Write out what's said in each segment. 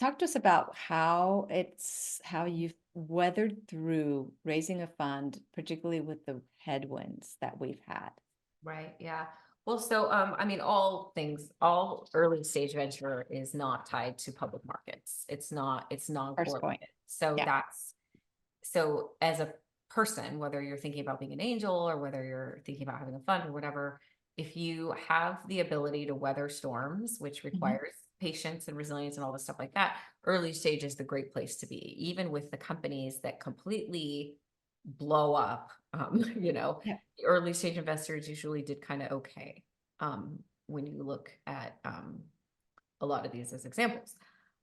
talk to us about how you've weathered through raising a fund, particularly with the headwinds that we've had. Right. Yeah. Well, so I mean, all early stage venture is not tied to public markets. It's First point. non-correlated. So Yeah. so as a person, whether you're thinking about being an angel or whether you're thinking about having a fund or whatever, if you have the ability to weather storms, which Mhm. requires patience and resilience and all this stuff like that, early stage is the great place to be, even with the companies that completely blow up. Yeah. The early stage investors usually did kind of okay, when you look at a lot of these as examples.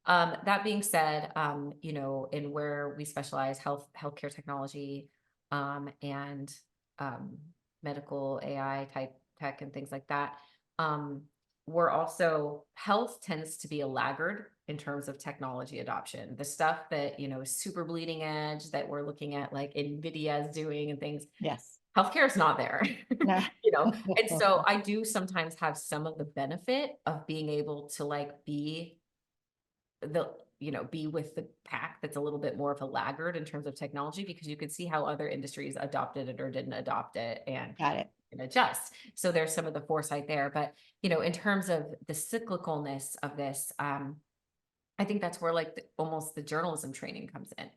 That being said, in where we specialize, healthcare technology, and um, medical AI type tech and things like that. Um, we're also health tends to be a laggard in terms of technology adoption. The stuff that is super bleeding edge that we're looking at, like Nvidia is doing and things. Yes. Healthcare is not there, Yeah. and so I do sometimes have some of the benefit of being able to like the be with the pack that's a little bit more of a laggard in terms of technology, because you could see how other industries adopted it or didn't adopt it Got it. and adjust. So there's some of the foresight there. But in terms of the cyclicalness of this, I think that's where like almost the journalism training comes in.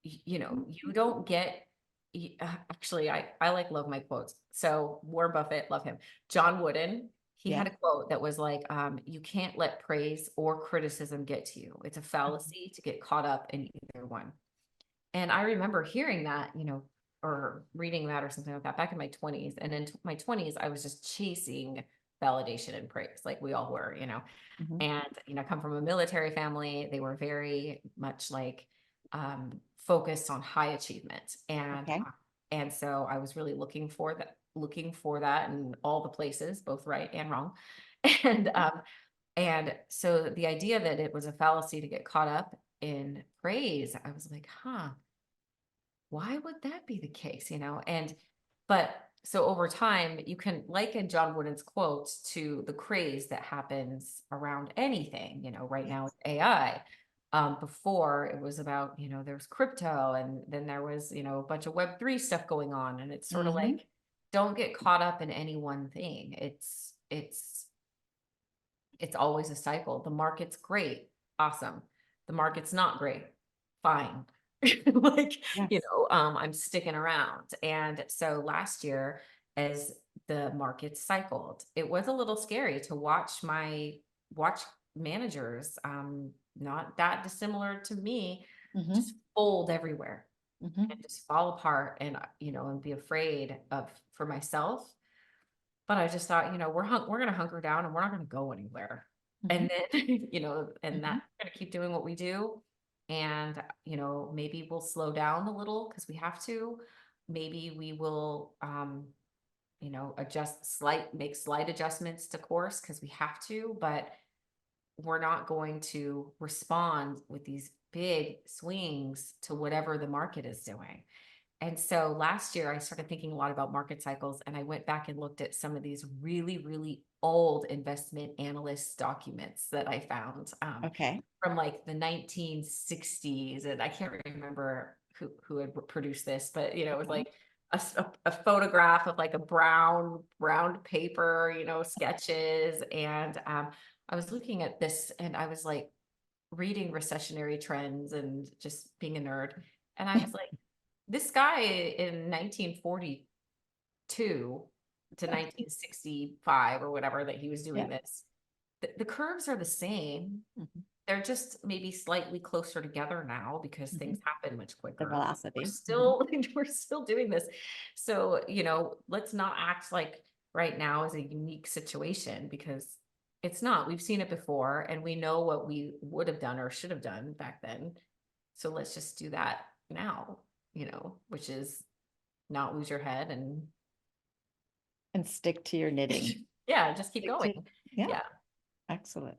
You don't get actually, I like love my quotes. So Warren Buffett, love him. John Wooden, he had Yeah. a quote that was like, you can't let praise or criticism get to you. It's a Mhm. fallacy to get caught up in either one. And I remember hearing that, or reading that or something like that back in my 20s. And in my 20s, I was just chasing validation and praise, like we all were. Mhm. And, I come from a military family. They were very much like focused on high achievement. Okay. And so I was really looking for that in all the places, both right and wrong. And and so the idea that it was a fallacy to get caught up in praise, I was like, huh, why would that be the case? But so over time, you can liken John Wooden's quotes to the craze that happens around anything, right now with Yes. AI. Before it was about, there's crypto, and then there was, a bunch of Web3 stuff going on. And it's sort of Hmm. like, don't get caught up in any one thing. It's always a cycle. The market's great. Awesome. The market's not great. Fine. Like, Yes. I'm sticking around. And so last year, as the market cycled, it was a little scary to watch managers, not that dissimilar to me, Hmm. just fold everywhere Hmm. and just fall apart, and and be afraid of for myself. But I just thought, we're gonna hunker down and we're not gonna go anywhere. Hmm. And then, and that Hmm. we're gonna keep doing what we do. And, maybe we'll slow down a little because we have to. Maybe we will make slight adjustments to course because we have to, but we're not going to respond with these big swings to whatever the market is doing. And so last year, I started thinking a lot about market cycles, and I went back and looked at some of these really, really old investment analyst documents that I found, Okay. from like the 1960s. And I can't remember who had produced this, but it was Okay. like a photograph of like a brown paper, sketches. And I was looking at this, and I was like reading recessionary trends and just being a nerd. And I was like, this guy in 1942 to 1965 or whatever that he was Yeah. doing this, the curves are the same. Hmm. They're just maybe slightly closer together now because Hmm. things happen much The quicker. We're velocity. Hmm. still we're still doing this. So, let's not act like right now is a unique situation, because it's not. We've seen it before, and we know what we would have done or should have done back then. So let's just do that now, which is not lose your head and And stick to your knitting. yeah, just keep Stick going. to, yeah, Yeah. excellent.